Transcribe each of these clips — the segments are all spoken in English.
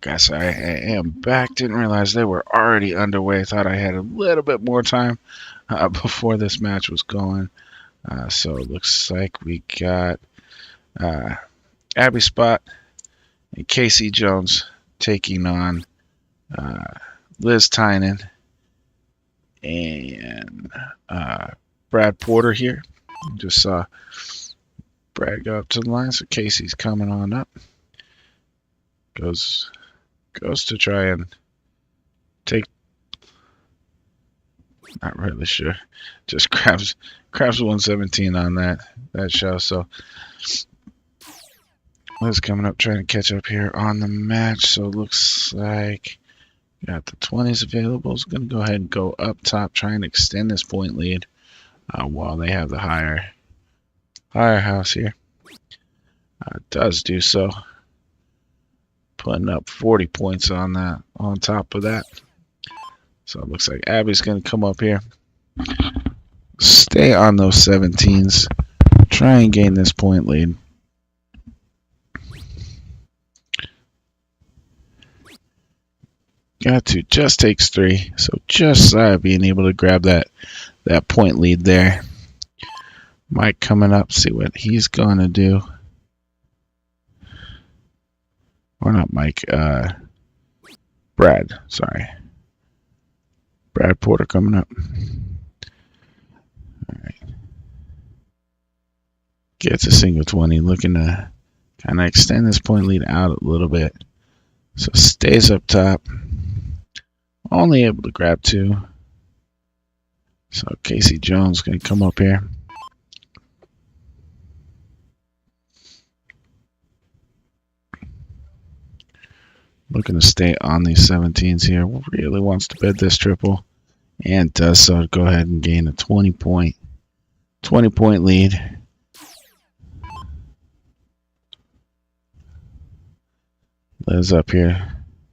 Guess I am back. Didn't realize they were already underway. Thought I had a little bit more time before this match was going. So it looks like we got uh, Abby Spot and Casey Jones taking on uh, Liz Tynan and Brad Porter here. Just saw Brad go up to the line, so Casey's coming on up. Goes to try and take. Not really sure. Just grabs 117 on that show. So Liz coming up trying to catch up here on the match. So it looks like got the 20s available. Is going to go ahead and go up top, try and extend this point lead while they have the higher house here. Does do so. Putting up 40 points on that. On top of that. So it looks like Abby's going to come up here. Stay on those 17s. Try and gain this point lead. Got to. Just takes 3. So just being able to grab that point lead there. Mike coming up. See what he's going to do. Or not Mike. Brad. Sorry. Brad Porter coming up. All right. Gets a single 20. Looking to kind of extend this point lead out a little bit. So stays up top. Only able to grab 2. So Casey Jones going to come up here. Looking to stay on these 17s here. Really wants to bid this triple. And does so. Go ahead and gain a 20 point lead. Liz up here.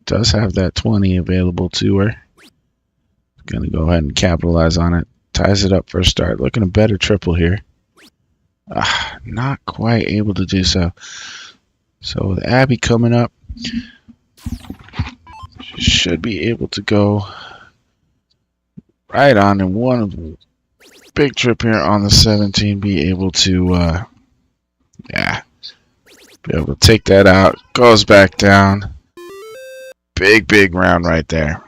Does have that 20 available to her. Going to go ahead and capitalize on it. Ties it up for a start. Looking a better triple here. Not quite able to do so. So with Abby coming up, she should be able to go right on in one big trip here on the 17. Be able to, be able to take that out. Goes back down. Big round right there.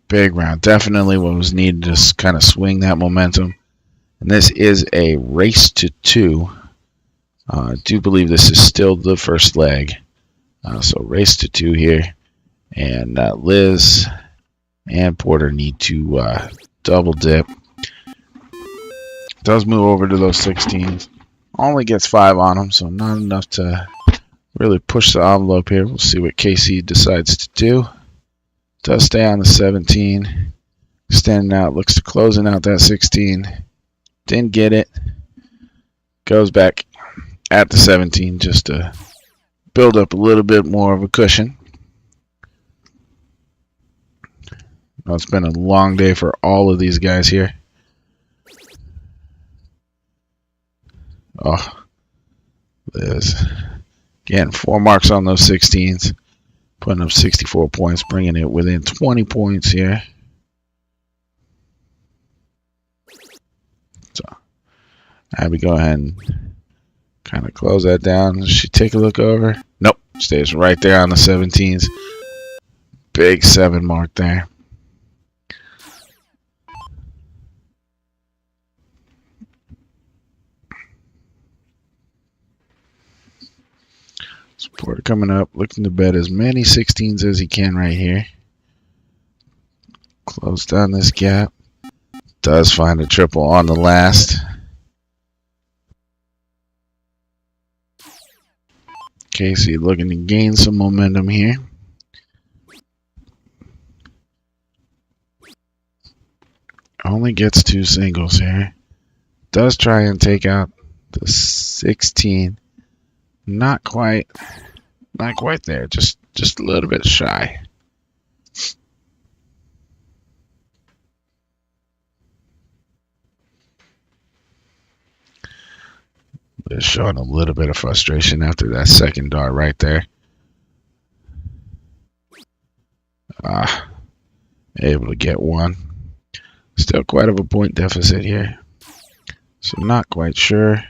Big round. Definitely what was needed to kind of swing that momentum. And this is a race to 2. I do believe this is still the first leg. So race to 2 here. And Liz and Porter need to double dip. Does move over to those 16s. Only gets 5 on them, so not enough to really push the envelope here. We'll see what Casey decides to do. Does stay on the 17. Extending out. Looks to closing out that 16. Didn't get it. Goes back at the 17 just to build up a little bit more of a cushion. Well, it's been a long day for all of these guys here. Oh, Liz. Again, 4 marks on those 16s. Putting up 64 points, bringing it within 20 points here. So, Abby, go ahead and kind of close that down. Does she take a look over? Nope. Stays right there on the 17s. Big 7 mark there. Porter coming up, looking to bet as many 16s as he can right here. Close down this gap. Does find a triple on the last. Casey looking to gain some momentum here. Only gets 2 singles here. Does try and take out the 16. Not quite there. Just a little bit shy. Just showing a little bit of frustration after that second dart right there. Able to get one. Still quite of a point deficit here. So not quite sure.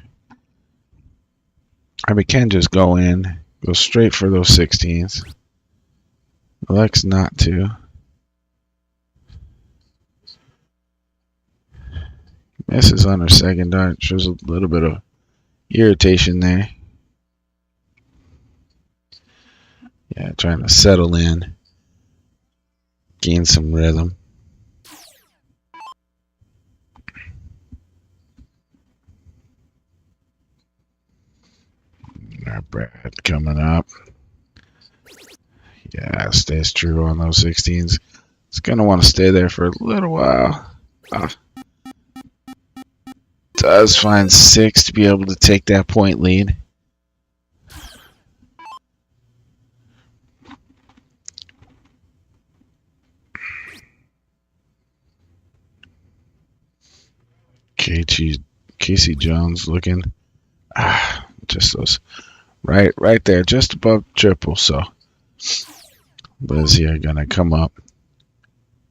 We can just go in, go straight for those 16s. Elects not to. Misses on her second dart. Shows a little bit of irritation there. Yeah, trying to settle in. Gain some rhythm. Our Brad coming up. Yeah, stays true on those 16s. It's going to want to stay there for a little while. Does find 6 to be able to take that point lead. Casey Jones looking. Just those right there, just above triple. So Liz here gonna come up.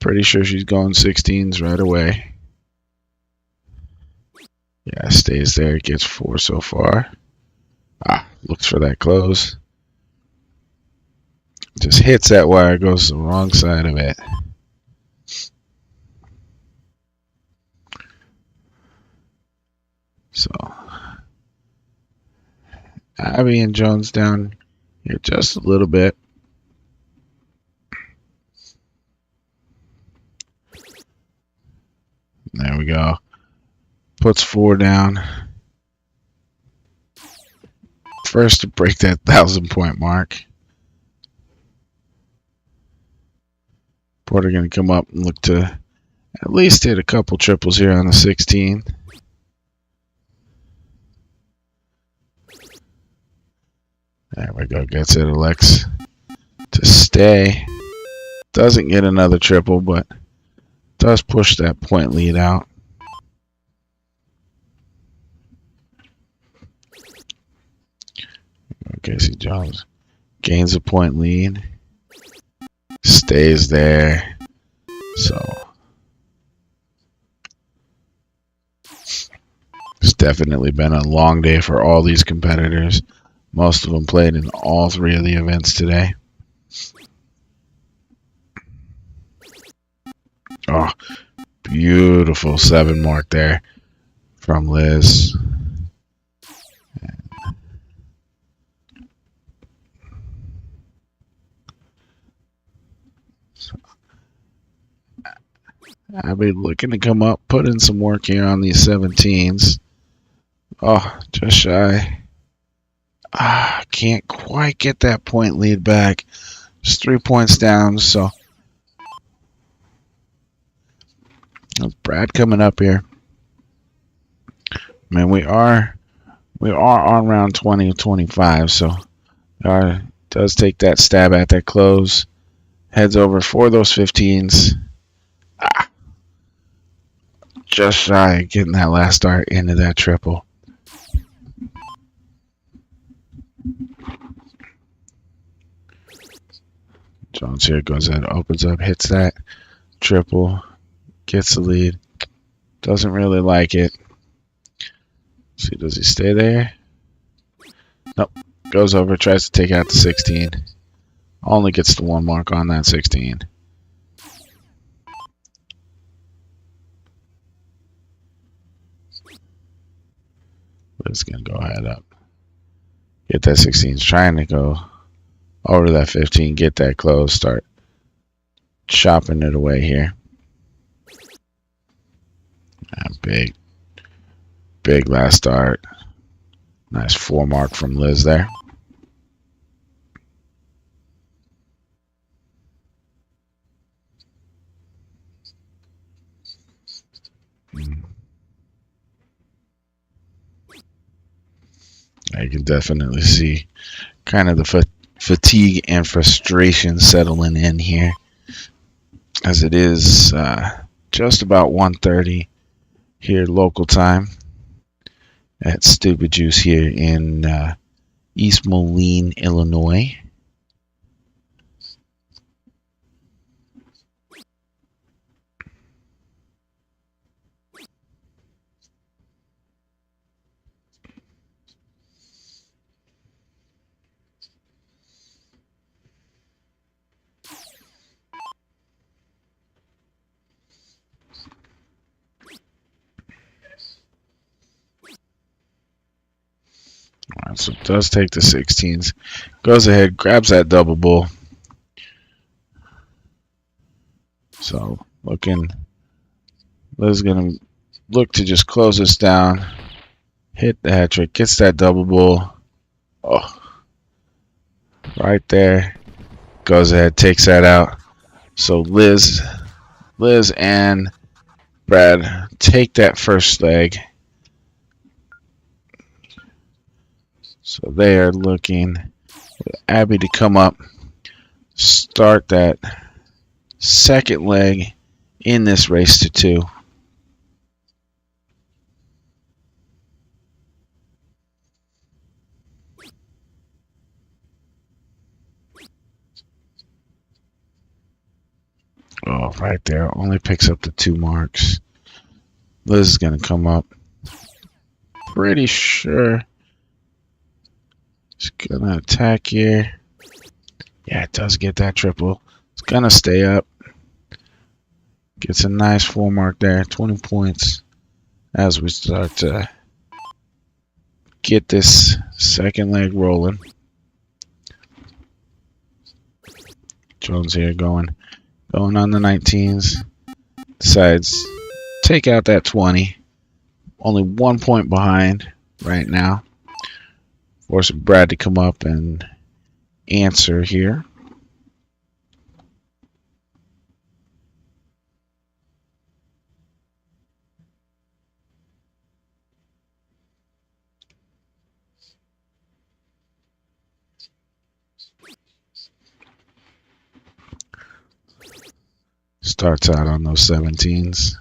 Pretty sure she's going 16s right away. Yeah, stays there, gets 4 so far. Looks for that close. Just hits that wire, goes the wrong side of it. So Abby and Jones down here just a little bit. There we go. Puts 4 down. First to break that 1,000-point mark. Porter going to come up and look to at least hit a couple triples here on the 16. There we go. Gets it. Elects to stay. Doesn't get another triple, but does push that point lead out. Casey Jones gains a point lead. Stays there. So it's definitely been a long day for all these competitors. Most of them played in all 3 of the events today. Oh, beautiful 7 mark there from Liz. Abby looking to come up, put in some work here on these 17s. Oh, just shy. Can't quite get that point lead back. Just 3 points down, so Brad coming up here. Man, we are on round 20 25, so does take that stab at that close. Heads over for those 15s. Just shy of getting that last dart into that triple. Jones here goes in, opens up, hits that triple, gets the lead. Doesn't really like it. See, does he stay there? Nope. Goes over, tries to take out the 16. Only gets the 1 mark on that 16. It's going to go ahead up. Get that 16. He's trying to go over to that 15, get that close, start chopping it away here. Big last start. Nice 4 mark from Liz there. I can definitely see kind of the fatigue and frustration settling in here, as it is just about 1:30 here local time at Stupid Juice here in East Moline, Illinois. So does take the 16s. Goes ahead, grabs that double bull. So Liz is going to look to just close this down. Hit the hat trick. Gets that double bull. Oh. Right there. Goes ahead, takes that out. So Liz and Brad take that first leg. So they are looking for Abby to come up, start that second leg in this race to 2. Oh, right there. Only picks up the 2 marks. Liz is going to come up. Pretty sure she's going to attack here. Yeah, it does get that triple. It's going to stay up. Gets a nice full mark there. 20 points as we start to get this second leg rolling. Jones here going on the 19s. Decides take out that 20. Only 1 point behind right now. Force Brad to come up and answer here. Starts out on those 17s.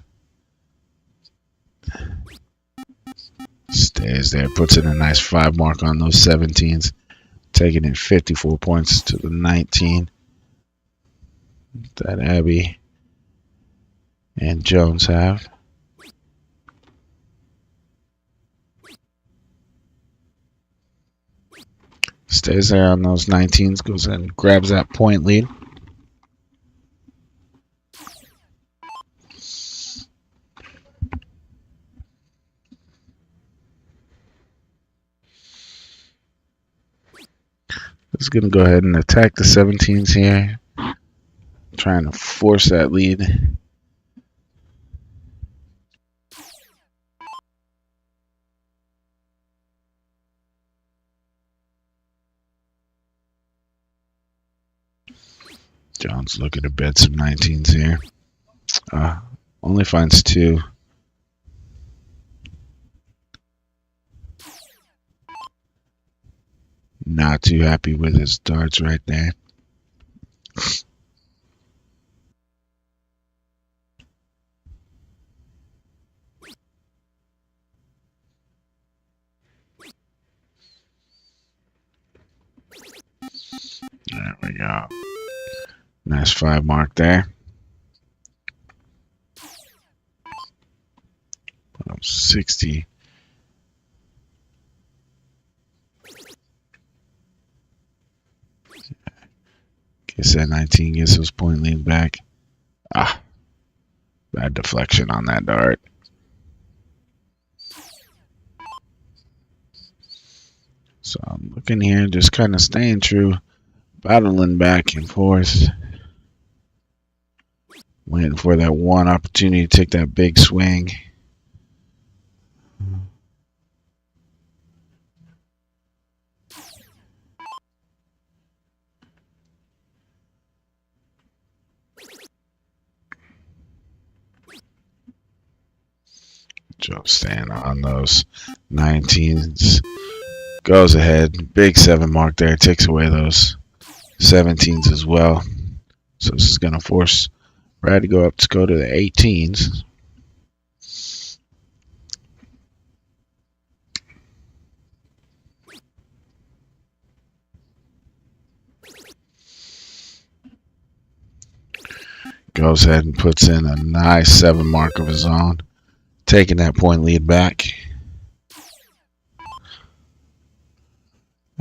Stays there, puts in a nice 5 mark on those 17s, taking in 54 points to the 19 that Abby and Jones have. Stays there on those 19s, goes in and grabs that point lead. Is going to go ahead and attack the 17s here, trying to force that lead. Jones looking to bet some 19s here. Only finds 2. Not too happy with his darts right there. There we go. Nice 5 mark there. 60. Guess that 19 gets those point lead back. Bad deflection on that dart. So I'm looking here, just kind of staying true, battling back and forth. Waiting for that one opportunity to take that big swing. Joe staying on those 19s. Goes ahead. Big 7 mark there. Takes away those 17s as well. So this is going to force Brad to go to the 18s. Goes ahead and puts in a nice 7 mark of his own. Taking that point lead back.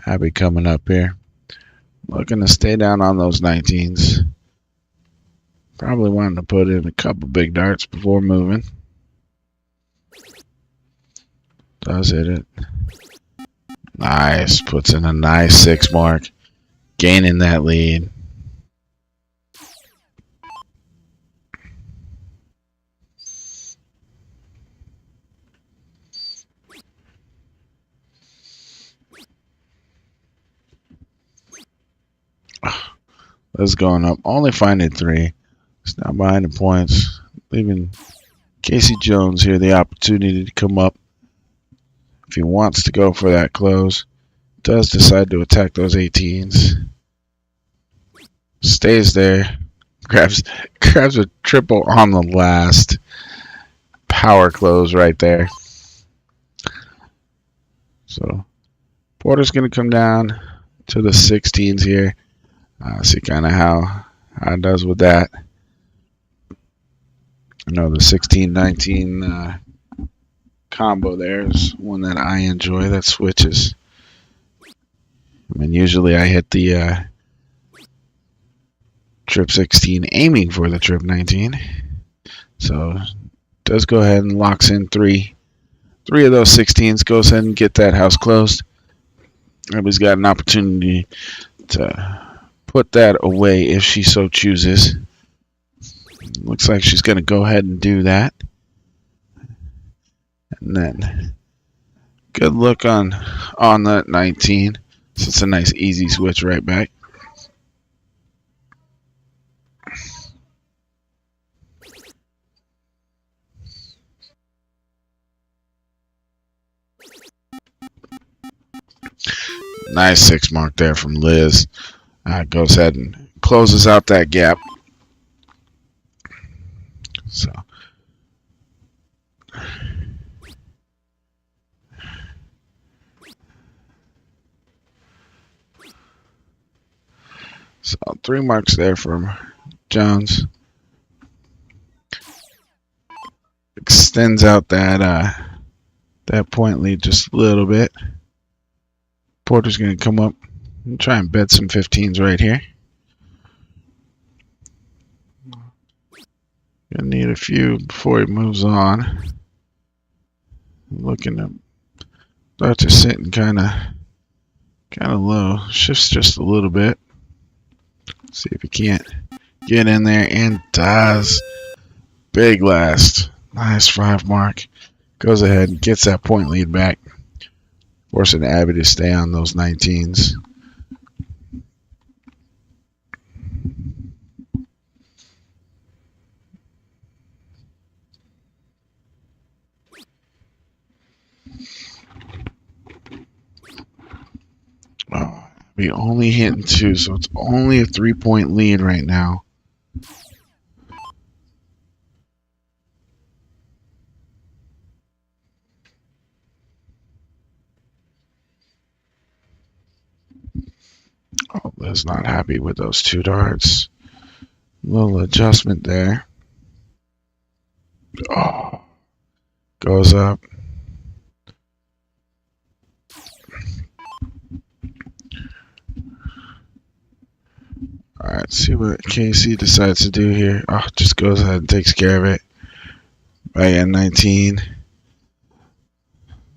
Abby coming up here. Looking to stay down on those 19s. Probably wanting to put in a couple big darts before moving. Does hit it. Nice. Puts in a nice 6 mark. Gaining that lead. Liz going up. Only finding 3. It's now behind the points. Leaving Casey Jones here the opportunity to come up. If he wants to go for that close. Does decide to attack those 18s. Stays there. Grabs a triple on the last. Power close right there. So Porter's going to come down to the 16s here. See kind of how it does with that. I know the 16-19 combo there is one that I enjoy that switches. I mean, usually I hit the trip 16 aiming for the trip 19. So does go ahead and locks in 3 of those 16s. Goes ahead and get that house closed. Everybody's got an opportunity to put that away if she so chooses. Looks like she's going to go ahead and do that. And then good look on that 19. So it's a nice easy switch right back. Nice 6 mark there from Liz. Goes ahead and closes out that gap. So So 3 marks there from Jones. Extends out that point lead just a little bit. Porter's going to come up and try and bet some 15s right here. Gonna need a few before he moves on. Looking to start to sitting kind of low. Shifts just a little bit. See if he can't get in there, and does. Big last. Nice 5 mark. Goes ahead and gets that point lead back. Forcing Abby to stay on those 19s. Oh, we only hitting 2, so it's only a 3-point lead right now. Oh, Liz not happy with those 2 darts. Little adjustment there. Oh, goes up. All right, see what Casey decides to do here. Oh, just goes ahead and takes care of it. Right at 19.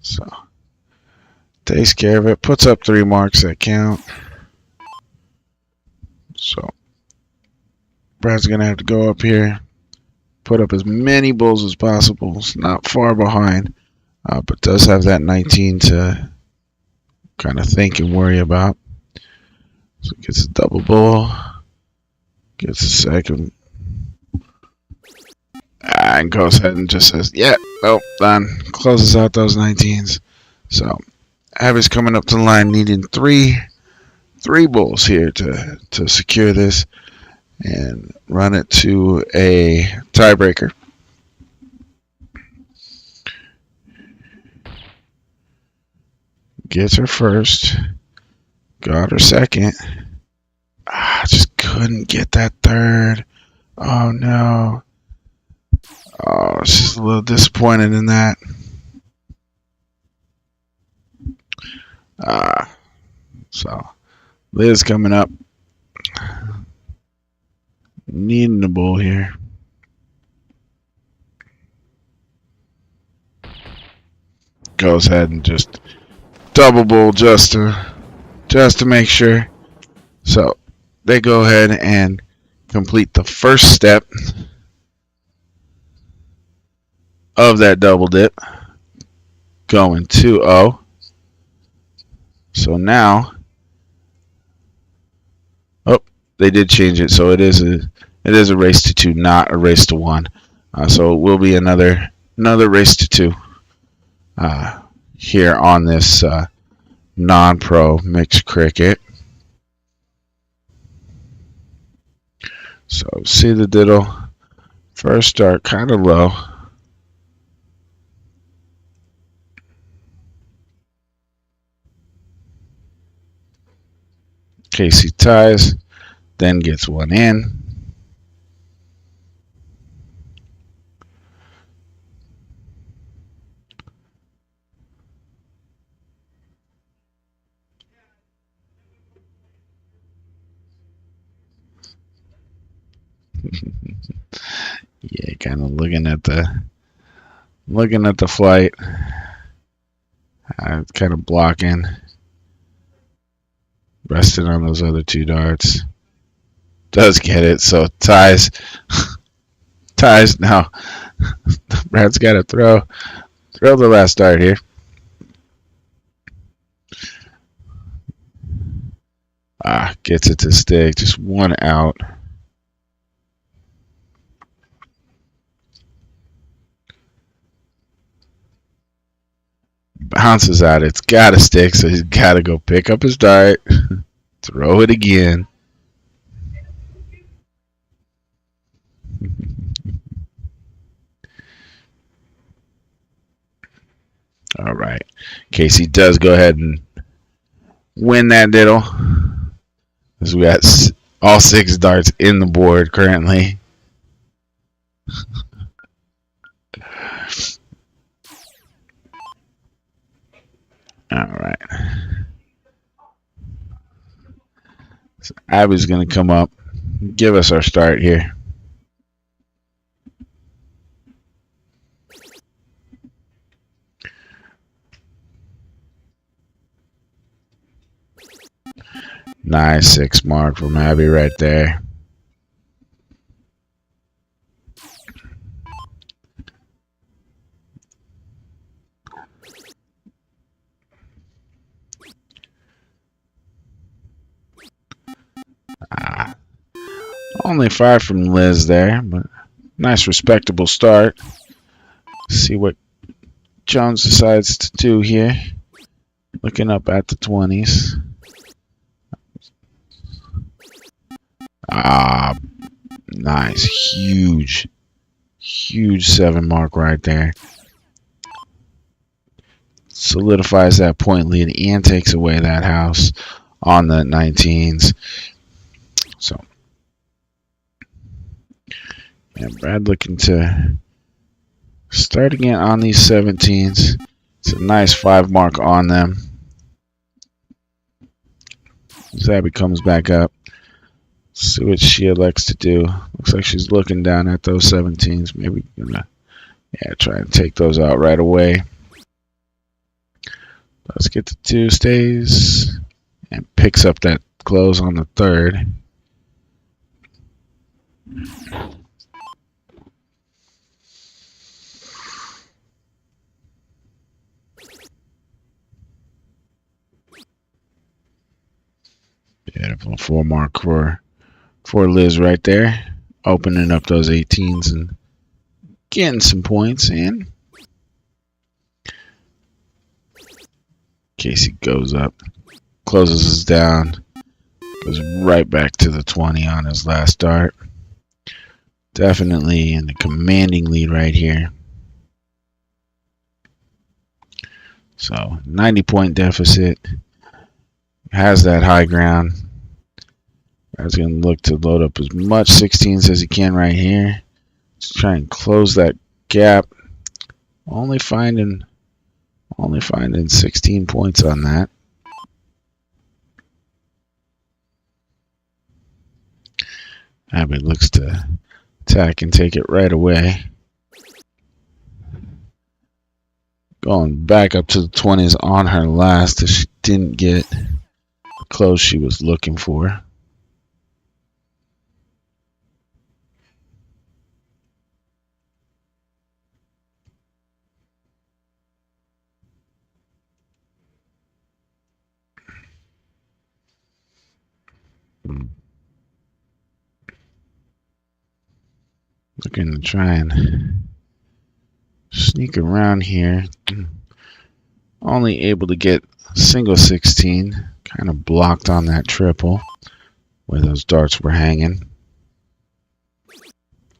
So, takes care of it. Puts up 3 marks that count. So, Brad's going to have to go up here. Put up as many bulls as possible. It's not far behind. But does have that 19 to kind of think and worry about. So, gets a double bull. Gets a second. And goes ahead and just says, yeah, nope, done. Closes out those 19s. So, Abby's coming up to the line needing three bulls here to secure this and run it to a tiebreaker. Gets her first. Got her second. Just couldn't get that third. Oh, no. Oh, she's a little disappointed in that. So, Liz coming up. Needing the bull here. Goes ahead and just double bowl just to make sure. So they go ahead and complete the first step of that double dip, going 2-0. So now, oh, they did change it. So it is a race to 2, not a race to 1. So it will be another race to 2 here on this non-pro mixed cricket. So see the diddle. First start kind of low. Casey ties, then gets one in. Yeah, kind of looking at the flight, kind of blocking, resting on those other 2 darts. Does get it, so ties now. Brad's got to throw the last dart here. Gets it to stick, just 1 out. Bounces out. It's got to stick, so he's got to go pick up his dart, throw it again. All right. Casey does go ahead and win that diddle, as we got all 6 darts in the board currently. All right. So Abby's going to come up, give us our start here. Nice 6 mark from Abby right there. Only 5 from Liz there, but nice respectable start. See what Jones decides to do here. Looking up at the 20s. Nice. Huge 7 mark right there. Solidifies that point lead and takes away that house on the 19s. So, yeah, Brad looking to start again on these 17s. It's a nice 5 mark on them. Zabby comes back up. See what she elects to do. Looks like she's looking down at those 17s. Maybe gonna, try and take those out right away. Let's get the 2 stays and picks up that close on the 3rd. Beautiful 4 mark for Liz right there, opening up those 18s and getting some points in. Casey goes up, closes us down, goes right back to the 20 on his last dart. Definitely in the commanding lead right here. So 90-point deficit. Has that high ground. I was going to look to load up as much 16s as he can right here. Just try and close that gap. Only finding 16 points on that. Abby looks to attack and take it right away. Going back up to the 20s on her last as she didn't get the close she was looking for. Looking to try and sneak around here. Only able to get single 16. Kind of blocked on that triple where those darts were hanging.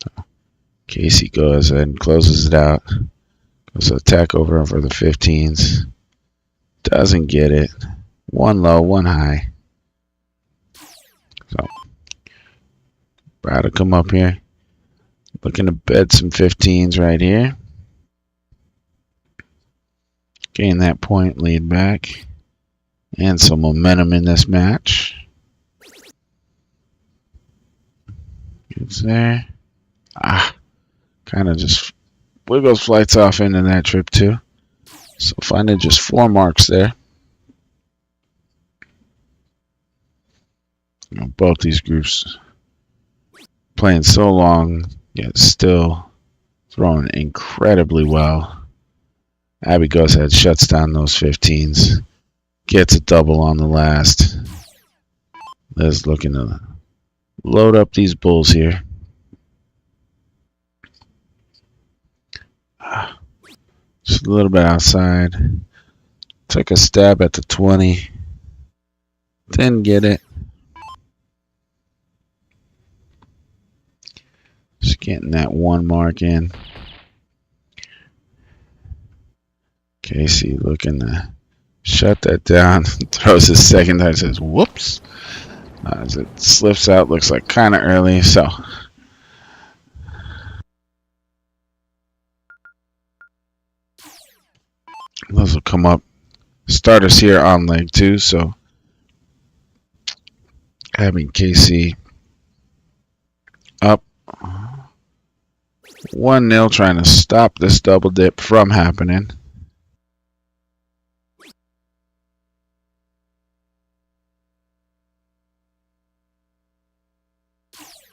So Casey goes ahead and closes it out. Goes to attack over for the 15s. Doesn't get it. One low, one high. So about to come up here. Looking to bet some 15s right here. Gain that point lead back. And some momentum in this match. It's there. Kind of just wiggles flights off into that trip too. So finding just 4 marks there. You know, both these groups playing so long, yet still throwing incredibly well. Abby goes ahead, shuts down those 15s, gets a double on the last. Liz looking to load up these bulls here. Just a little bit outside. Took a stab at the 20. Didn't get it. Just getting that 1 mark in. Casey looking to shut that down. Throws his second time. Says, whoops. As it slips out. Looks like kind of early. So those will come up. Starters here on leg 2. So having Casey up 1-0, trying to stop this double dip from happening.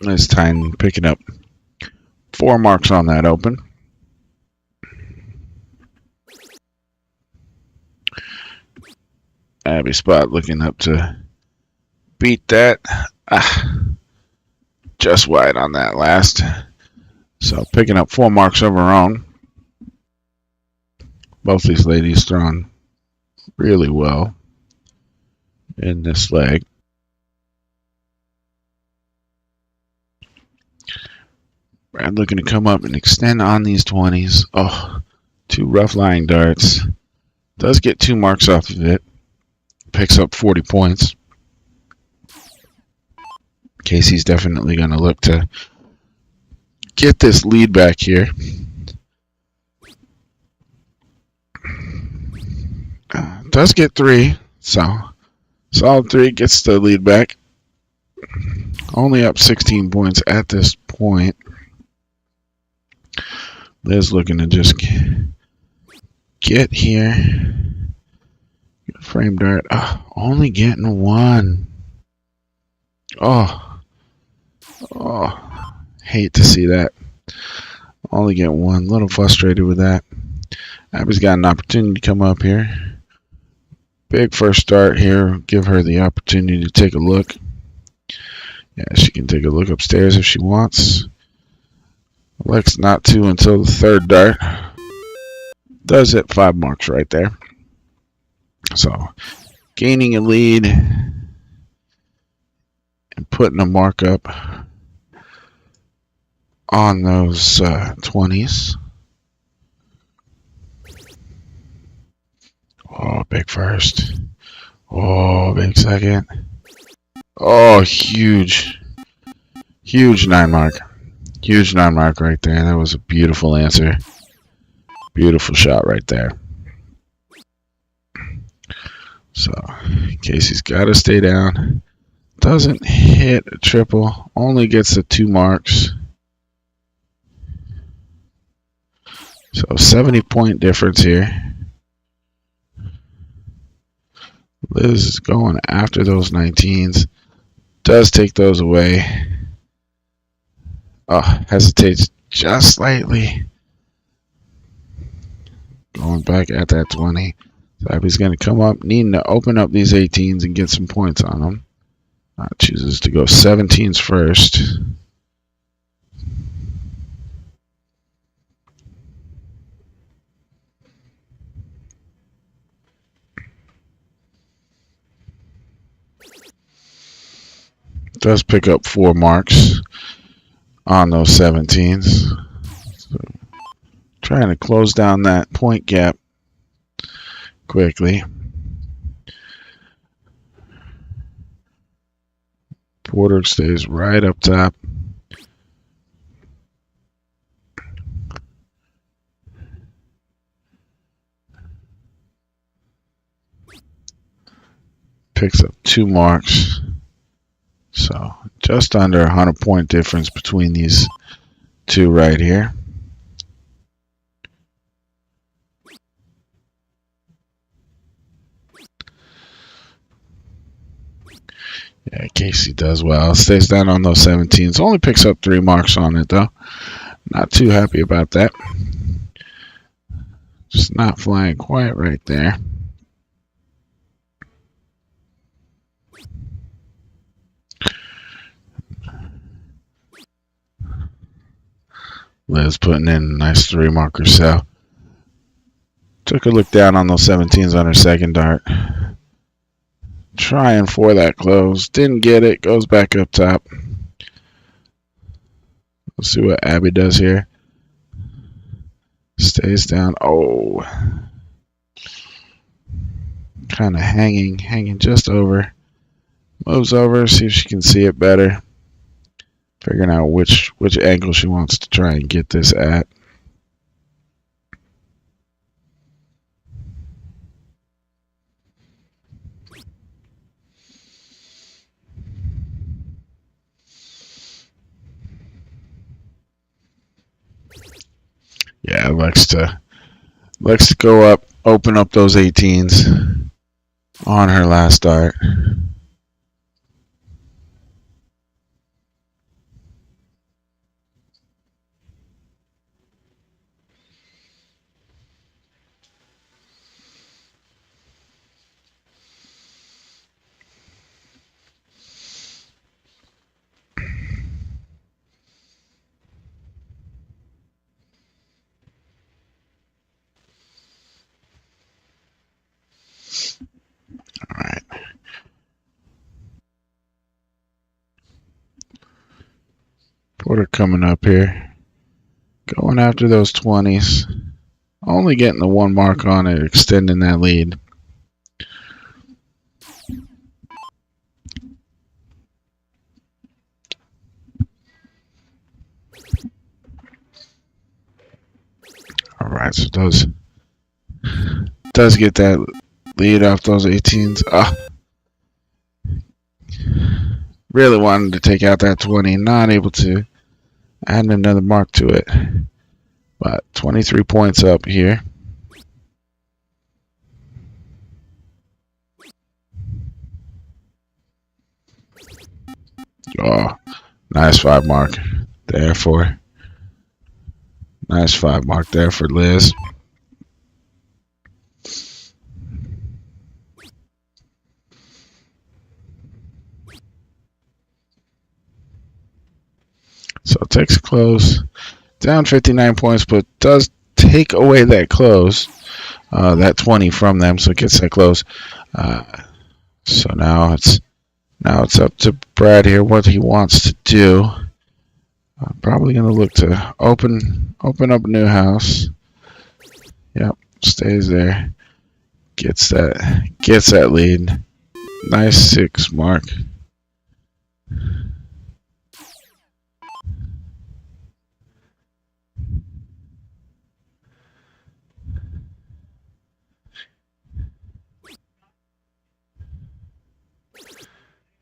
This time picking up 4 marks on that open. Abby Spot looking up to beat that. Just wide on that last. So picking up 4 marks of her own. Both these ladies throwing really well in this leg. Brad looking to come up and extend on these 20s. Oh, 2 rough lying darts. Does get 2 marks off of it. Picks up 40 points. Casey's definitely going to look to get this lead back here. Does get 3. So solid 3, gets the lead back. Only up 16 points at this point. Liz looking to just get here. Frame dart. Only getting 1. Oh, hate to see that. Only get 1. A little frustrated with that. Abby's got an opportunity to come up here. Big first start here. Give her the opportunity to take a look. Yeah, she can take a look upstairs if she wants. Elects not to until the 3rd dart. Does hit 5 marks right there. So, gaining a lead and putting a mark up on those 20s. Oh, big first. Oh, big second. Oh, huge. Huge 9 mark. Huge 9 mark right there. That was a beautiful answer. Beautiful shot right there. So, Casey's got to stay down. Doesn't hit a triple. Only gets the 2 marks. So, 70-point difference here. Liz is going after those 19s. Does take those away. Oh, hesitates just slightly. Going back at that 20. So Abby's going to come up, needing to open up these 18s and get some points on them. Chooses to go 17s first. Does pick up 4 marks on those 17s. So trying to close down that point gap quickly. Porter stays right up top. Picks up 2 marks. So just under 100-point difference between these two right here. Yeah, Casey does well. Stays down on those 17s. Only picks up 3 marks on it, though. Not too happy about that. Just not flying quite right there. Liz putting in a nice 3 marker cell. Took a look down on those 17s on her second dart. Trying for that close. Didn't get it. Goes back up top. Let's see what Abby does here. Stays down. Oh. Kind of hanging just over. Moves over, see if she can see it better. Figuring out which angle she wants to try and get this at. Yeah, likes to go up, open up those 18s on her last dart. All right. Porter coming up here. Going after those 20s. Only getting the 1 mark on it, extending that lead. All right, so does get that lead off those 18s. Really wanted to take out that 20, not able to. Adding another mark to it. But 23 points up here. Oh, nice 5 mark there for. Nice 5 mark there for Liz. So it takes a close. Down 59 points, but does take away that close. That 20 from them, so it gets that close. So now it's up to Brad here what he wants to do. Probably gonna look to open up a new house. Yep, stays there. Gets that lead. Nice 6 mark.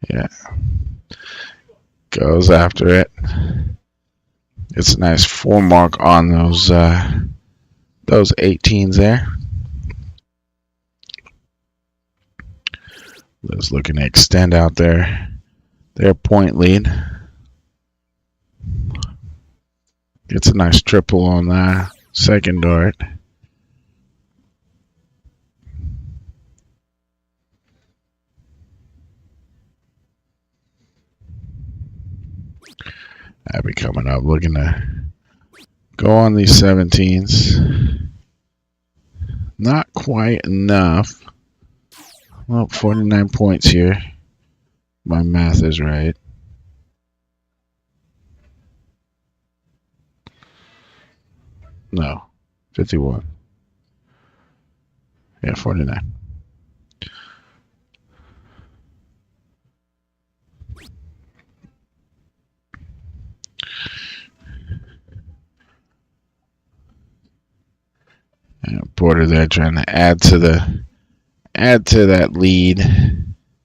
Yeah. Goes after it. It's a nice 4 mark on those 18s there. Liz looking to extend out their point lead. Gets a nice triple on that second dart. Abby coming up, looking to go on these 17s. Not quite enough. Well, 49 points here. My math is right. No, 51. Yeah, 49. And Porter there trying to add to that lead.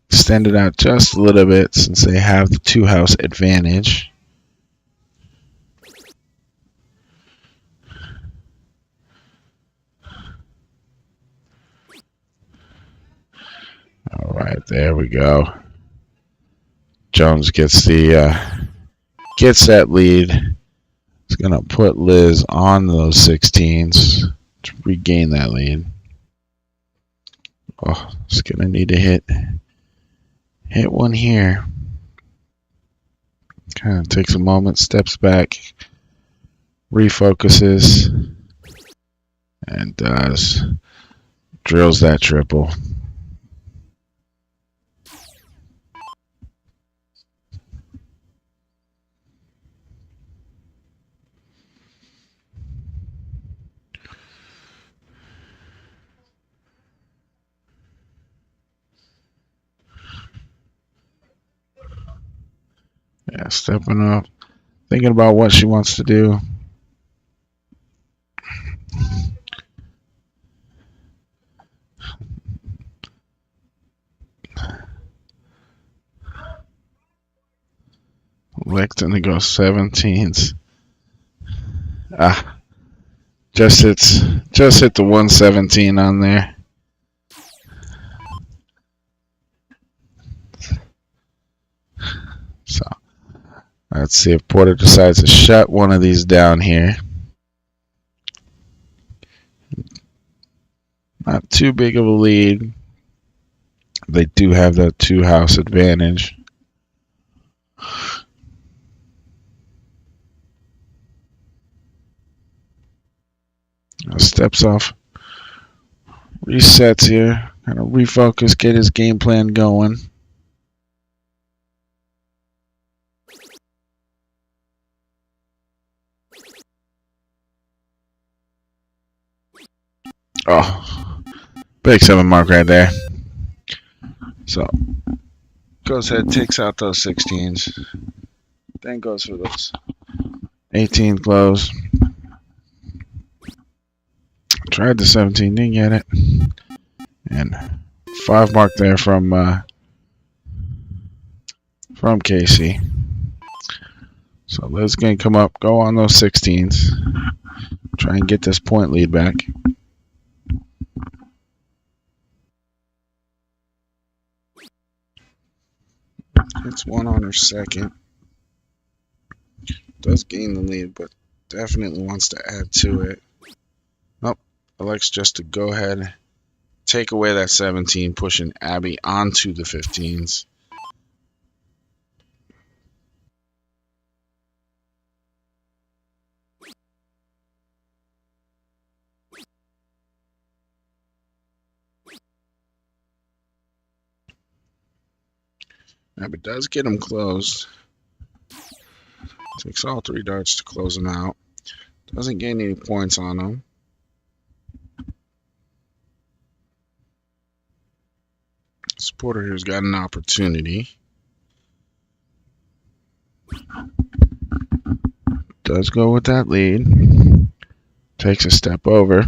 Extend it out just a little bit since they have the 2-house advantage. All right, there we go. Jones gets that lead. It's gonna put Liz on those 16s to regain that lead. Oh, it's gonna need to hit one here. Kind of takes a moment, steps back, refocuses, and drills that triple. Yeah, stepping up, thinking about what she wants to do. Electing to go 17s. Just hit the 117 on there. So let's see if Porter decides to shut one of these down here. Not too big of a lead. They do have that 2-house advantage. Steps off, resets here, kind of refocus, get his game plan going. Oh, big 7 mark right there. So goes ahead, takes out those 16s, then goes for those 18 close. Tried the 17, didn't get it. And 5 mark there from Casey. So Liz gonna come up, go on those 16s, try and get this point lead back. Hits one on her second. Does gain the lead, but definitely wants to add to it. Nope. Elects just to go ahead, take away that 17, pushing Abby onto the 15s. Abby does get him closed. Takes all 3 darts to close him out. Doesn't gain any points on him. Porter here's got an opportunity. Does go with that lead. Takes a step over.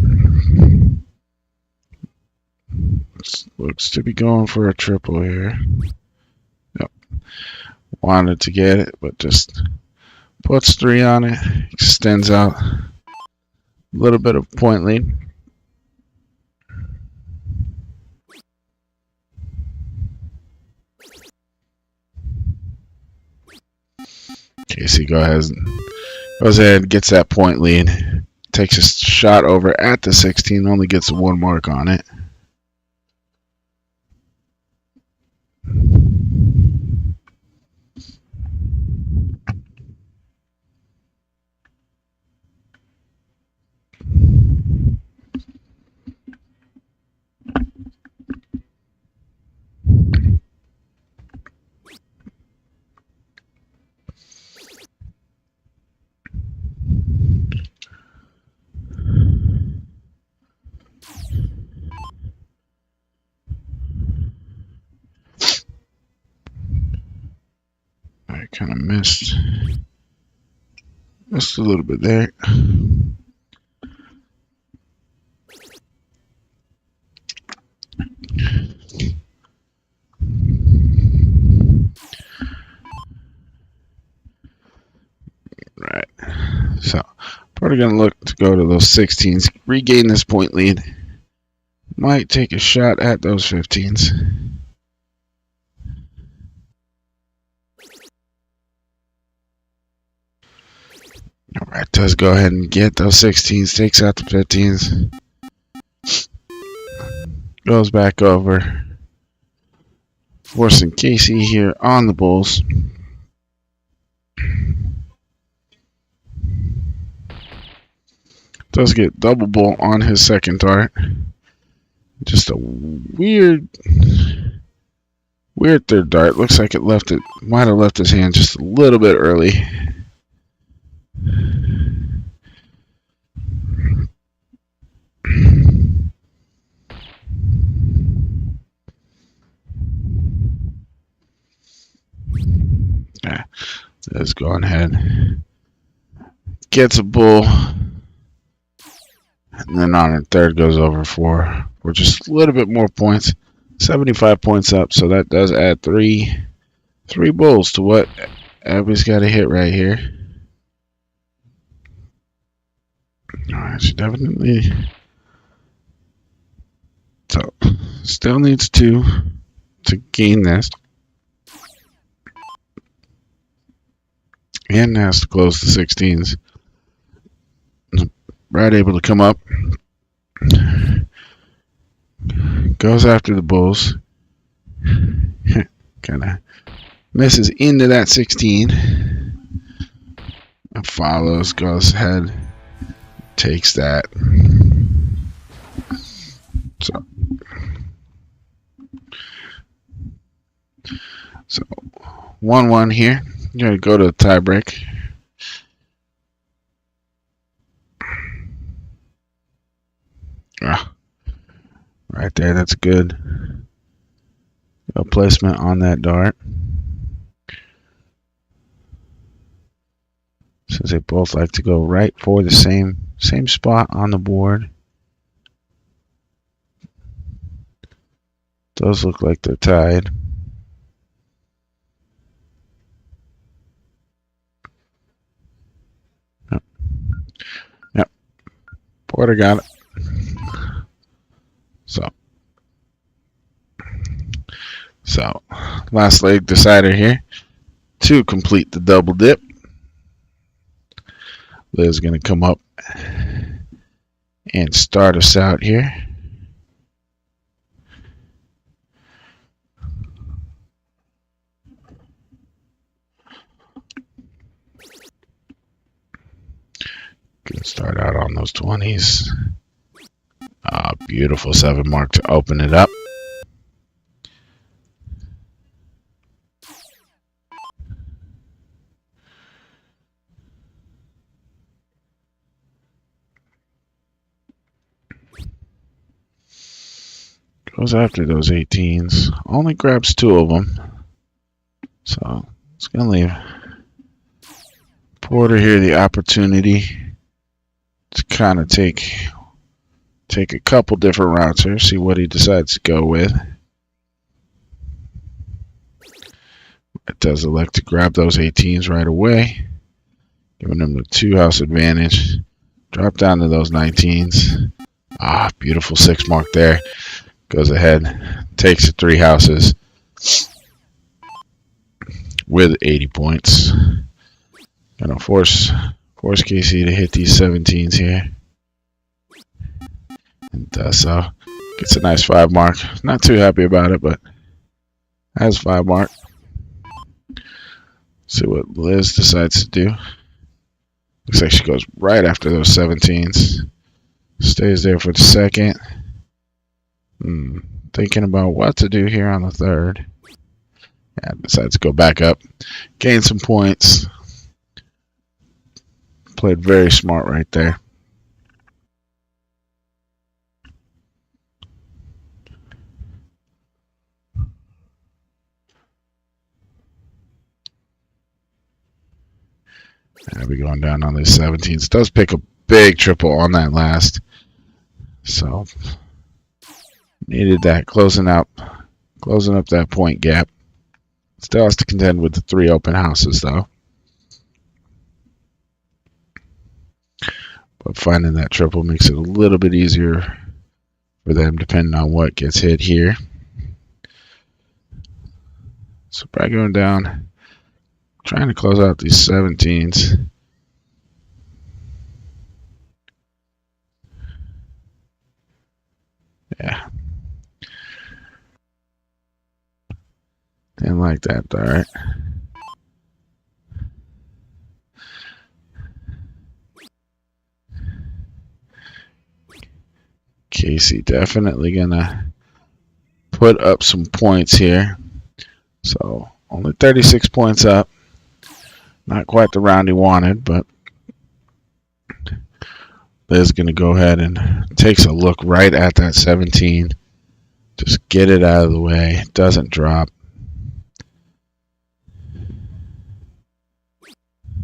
Looks to be going for a triple here. Yep. Wanted to get it, but just puts 3 on it. Extends out a little bit of point lead. Casey goes ahead, gets that point lead, takes a shot over at the 16, only gets one mark on it. I kind of missed a little bit there. Right. So, probably going to look to go to those 16s, regain this point lead. Might take a shot at those 15s. Alright, does go ahead and get those 16s, takes out the 15s. Goes back over. Forcing Casey here on the bulls. Does get double bull on his second dart. Just a weird third dart. Looks like might have left his hand just a little bit early. Yeah, let's go ahead. Gets a bull. And then on her third goes over for just a little bit more points. 75 points up, so that does add three bulls to what Abby's got to hit right here. Alright, she definitely still needs to gain this. And has to close the 16s. Right, able to come up. Goes after the bulls. Kind of misses into that 16. And follows, goes ahead, takes that. So 1-1 here. You're going to go to the tiebreak. Right there, that's good. A placement on that dart. Since they both like to go right for the same spot on the board. Does look like they're tied. Yep. Porter got it. So, last leg decider here to complete the double dip. Liz is going to come up and start us out here. Going to start out on those 20s. Beautiful 7 mark to open it up. Goes after those 18s. Only grabs 2 of them. So it's going to leave Porter here the opportunity to kind of take a couple different routes here, see what he decides to go with. It does elect to grab those 18s right away, giving him the 2-house advantage. Drop down to those 19s. Beautiful 6 mark there. Goes ahead, takes the 3 houses with 80 points. Gonna force Casey to hit these 17s here. And does so. Gets a nice 5 mark. Not too happy about it, but has 5 mark. See what Liz decides to do. Looks like she goes right after those 17s. Stays there for the second. Thinking about what to do here on the third. Yeah, decides to go back up. Gain some points. Played very smart right there. Abby going down on these 17s. Does pick a big triple on that last. So needed that closing up that point gap. Still has to contend with the 3 open houses though. But finding that triple makes it a little bit easier for them depending on what gets hit here. So Brad going down, trying to close out these 17s. Yeah. Didn't like that, all right. Casey definitely gonna put up some points here. So only 36 points up. Not quite the round he wanted, but Liz gonna go ahead and takes a look right at that 17. Just get it out of the way. It doesn't drop.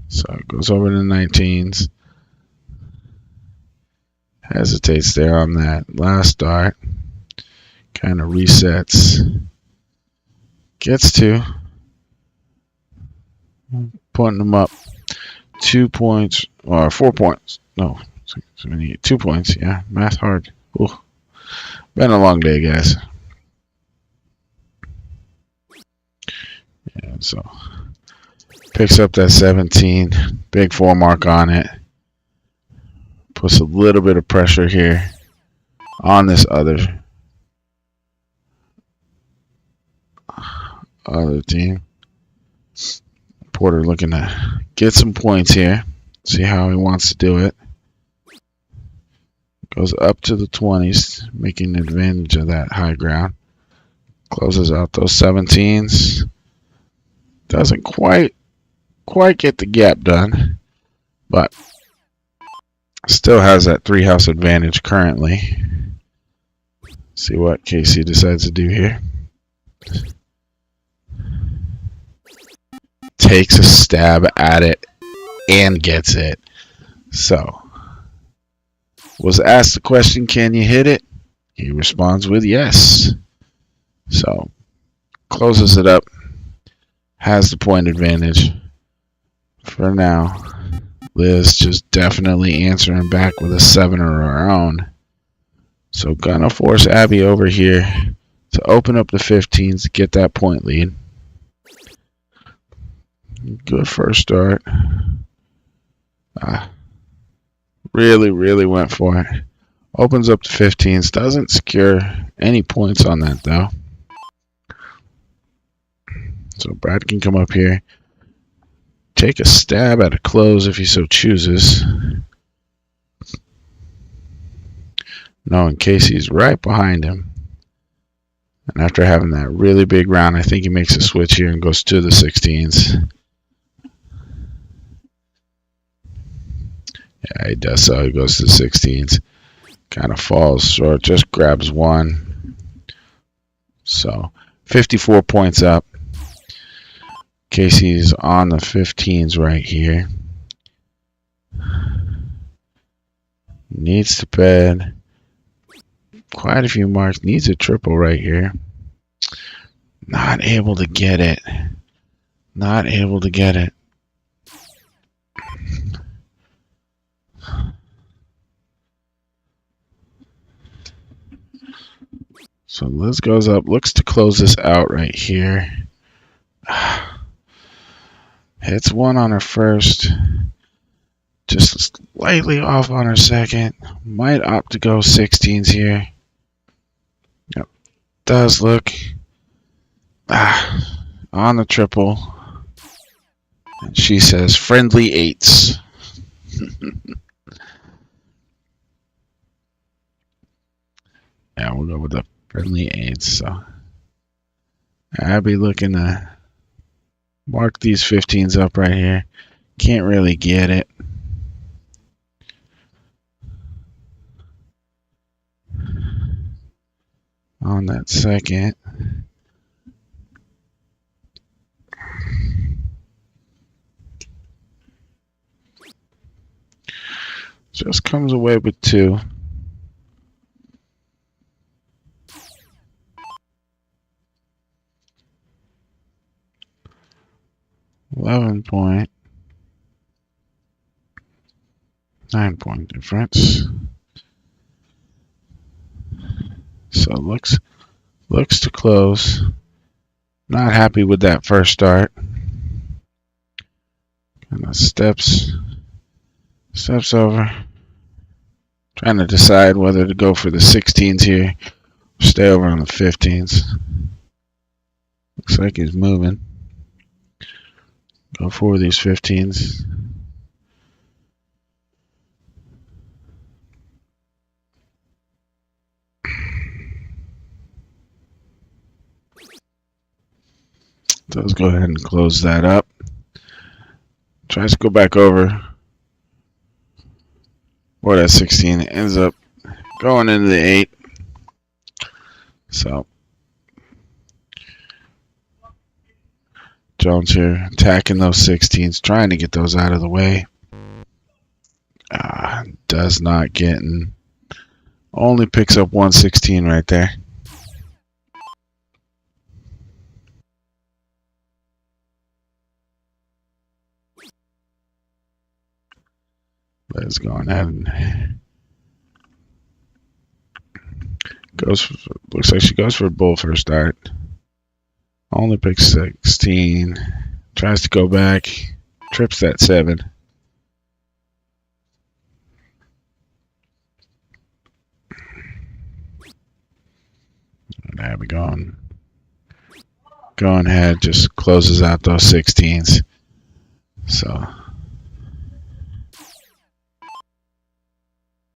So it goes over to the 19s. Hesitates there on that last dart. Kind of resets. Gets to. Putting them up 2 points, or 4 points. No, 2 points. Yeah, math hard. Ooh. Been a long day, guys. Yeah, so picks up that 17. Big 4 mark on it. Puts a little bit of pressure here on this other team. Porter looking to get some points here. See how he wants to do it. Goes up to the 20s, making advantage of that high ground. Closes out those 17s. Doesn't quite get the gap done, but still has that 3-house advantage currently. See what Casey decides to do here. Takes a stab at it and gets it. So, was asked the question, can you hit it? He responds with yes. So, closes it up. Has the point advantage. For now, Liz just definitely answering back with a 7 of her own. So gonna force Abby over here to open up the 15s to get that point lead. Good first start. Really went for it. Opens up the 15s. Doesn't secure any points on that though. So Brad can come up here. Take a stab at a close if he so chooses. Knowing Casey's right behind him. And after having that really big round, I think he makes a switch here and goes to the 16s. Yeah, he does so. He goes to the 16s. Kind of falls short. Just grabs one. So 54 points up. Casey's on the 15s right here. Needs to bed quite a few marks. Needs a triple right here. Not able to get it. Not able to get it. So Liz goes up. Looks to close this out right here. Hits one on her first. Just slightly off on her second. Might opt to go 16s here. Yep. Does look. On the triple. And she says friendly 8s. Yeah, we'll go with the friendly 8s. So I'll be looking to mark these 15s up right here. Can't really get it. On that second. Just comes away with 2. $11.9 point difference. So looks to close. Not happy with that first start. Kind of steps over. Trying to decide whether to go for the 16s here, or stay over on the 15s. Looks like he's moving. Go for these 15s. Let's go ahead and close that up. Tries to go back over. Or that 16 ends up going into the 8. So Jones here attacking those 16s, trying to get those out of the way. Does not get in. Only picks up 116 right there. Let's go ahead and looks like she goes for a bull first start. Only picks 16. Tries to go back. Trips that 7. There we go. Going ahead, just closes out those 16s. So